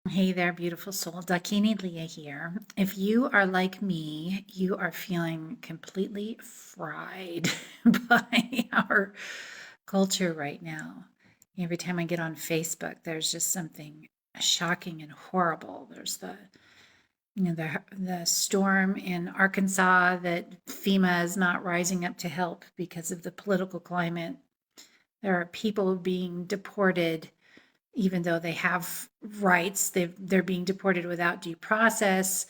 Hey there, beautiful soul. Dakinileah here. If you are like me, you are feeling completely fried by our culture right now. Every time I get on Facebook, there's just something shocking and horrible. There's the storm in Arkansas that FEMA is not rising up to help because of the political climate. There are people being deported even though they have rights, they're being deported without due process.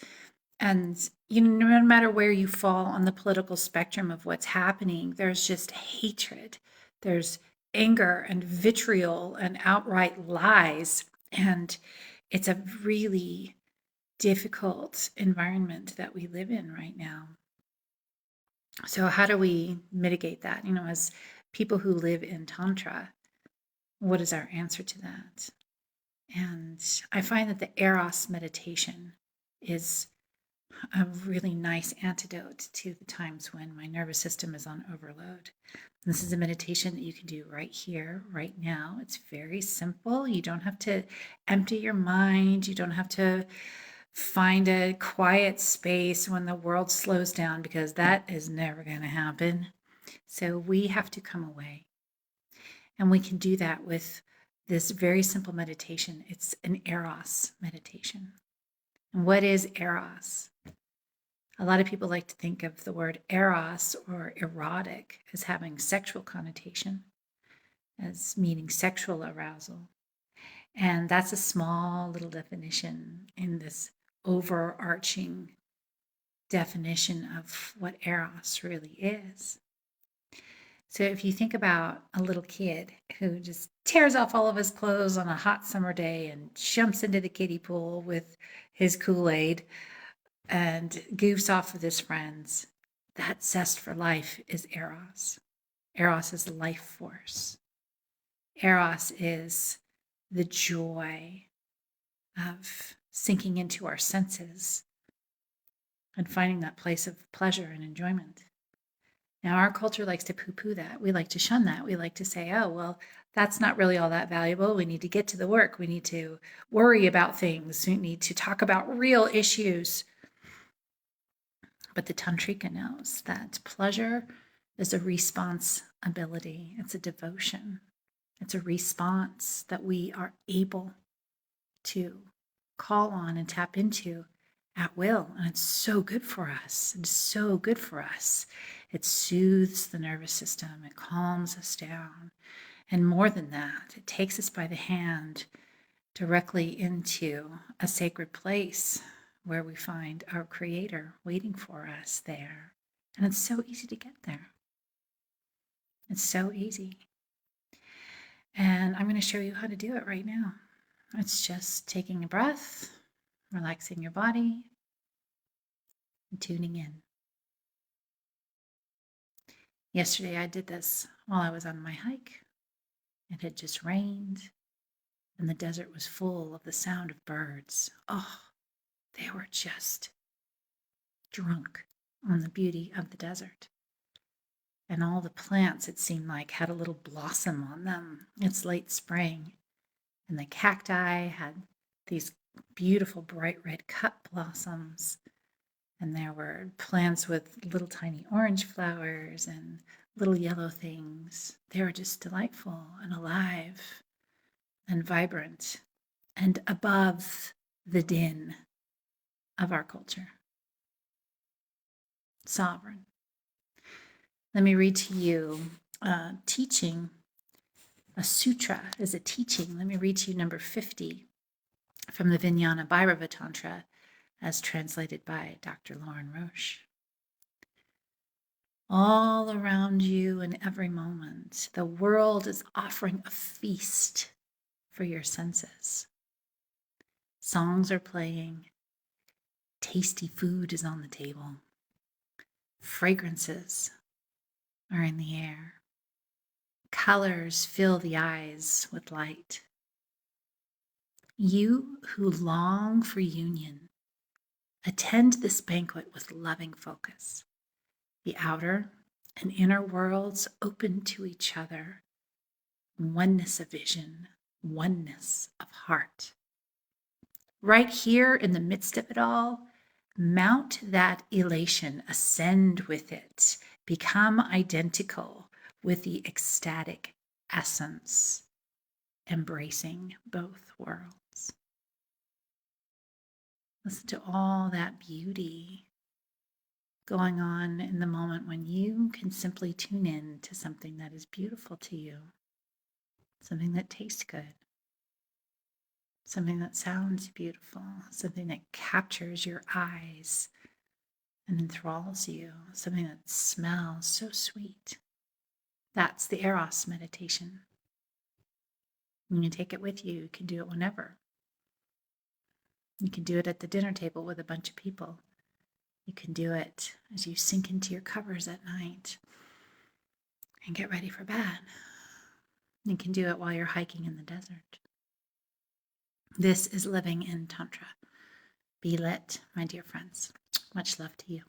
And no matter where you fall on the political spectrum of what's happening, there's just hatred. There's anger and vitriol and outright lies. And it's a really difficult environment that we live in right now. So, how do we mitigate that? As people who live in Tantra, what is our answer to that? And I find that the Eros meditation is a really nice antidote to the times when my nervous system is on overload. This is a meditation that you can do right here, right now. It's very simple. You don't have to empty your mind. You don't have to find a quiet space when the world slows down, because that is never going to happen. So we have to come away. And we can do that with this very simple meditation. It's an Eros meditation. And what is Eros? A lot of people like to think of the word Eros or erotic as having sexual connotation, as meaning sexual arousal. And that's a small little definition in this overarching definition of what Eros really is. So if you think about a little kid who just tears off all of his clothes on a hot summer day and jumps into the kiddie pool with his Kool-Aid and goofs off with his friends, that zest for life is Eros. Eros is life force. Eros is the joy of sinking into our senses and finding that place of pleasure and enjoyment. Now, our culture likes to poo poo that. We like to shun that. We like to say, oh, well, that's not really all that valuable. We need to get to the work. We need to worry about things. We need to talk about real issues. But the Tantrika knows that pleasure is a responsibility, it's a devotion, it's a response that we are able to call on and tap into at will. And it's so good for us. It's so good for us. It soothes the nervous system, it calms us down. And more than that, it takes us by the hand directly into a sacred place where we find our Creator waiting for us there. And it's so easy to get there. It's so easy. And I'm going to show you how to do it right now. It's just taking a breath, relaxing your body, and tuning in. Yesterday I did this while I was on my hike. It had just rained, and the desert was full of the sound of birds. Oh, they were just drunk on the beauty of the desert. And all the plants, it seemed like, had a little blossom on them. It's late spring, and the cacti had these beautiful bright red cup blossoms. And there were plants with little tiny orange flowers and little yellow things. They were just delightful and alive and vibrant and above the din of our culture. Sovereign. Let me read to you a teaching. A sutra is a teaching. Let me read to you number 50 from the Vijnana Bhairava Tantra, as translated by Dr. Lauren Roche. All around you in every moment, the world is offering a feast for your senses. Songs are playing. Tasty food is on the table. Fragrances are in the air. Colors fill the eyes with light. You who long for union, attend this banquet with loving focus. The outer and inner worlds open to each other. Oneness of vision, oneness of heart. right here in the midst of it all, mount that elation, ascend with it, become identical with the ecstatic essence, embracing both worlds. Listen to all that beauty going on in the moment when you can simply tune in to something that is beautiful to you, something that tastes good, something that sounds beautiful, something that captures your eyes and enthralls you, something that smells so sweet. That's the Eros meditation. You can take it with you. You can do it whenever. You can do it at the dinner table with a bunch of people. You can do it as you sink into your covers at night and get ready for bed. You can do it while you're hiking in the desert. This is Living in Tantra. Be lit, my dear friends. Much love to you.